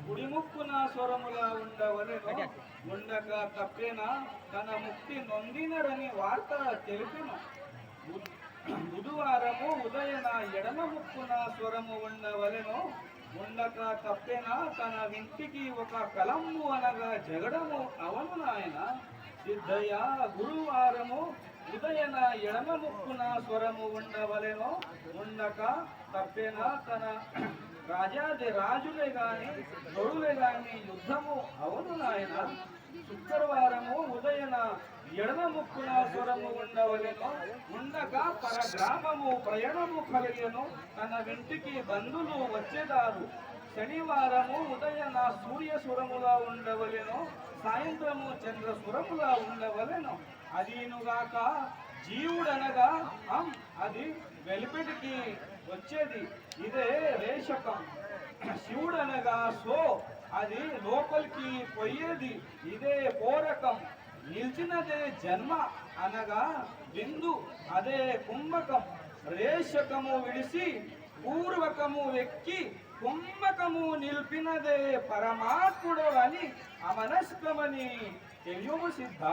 గుడిముక్కున స్వరములా ఉండవలెను ఉండక తప్పేనా తన ముక్తి నొందినరని వార్త తెలిపెను. బుధవారము ఉదయన ఎడమ ముక్కున స్వరము ఉండవలెను ఉండక తప్పేనా తన వింటికి ఒక కలము అనగా జగడము అవను నాయన. సిద్ధయ్య గురువారము ఉదయన ఎడమ ముక్కున స్వరము ఉండవలెను ఉండక తప్పేనా తన రాజాది రాజులే గాని దొడులే గాని యుద్ధము అవను నాయన. శుక్రవారము ఉదయన ఎడమ ముక్కున స్వరము ఉండవలెను ఉండక పరగ్రామము ప్రయాణము కలిగెను తన వింటికి బంధులు వచ్చేదారు. శనివారము ఉదయన సూర్య సురములా ఉండవలెను సాయంత్రము చంద్ర సురములా ఉండవలెను. అదీనుగాక జీవుడనగా అది వెలిపెటికి వచ్చేది ఇదే రేషకం. శివుడనగా సో అది లోపలికి పోయేది ఇదే పోరకం. నిలిచినదే జన్మ అనగా బిందు అదే కుంభకం. రేషకము విడిసి పూర్వకము వెక్కి కుంభకము నిలిపినదే పరమాత్ముడు అని అమనస్కమని తెలియము సిద్ధ.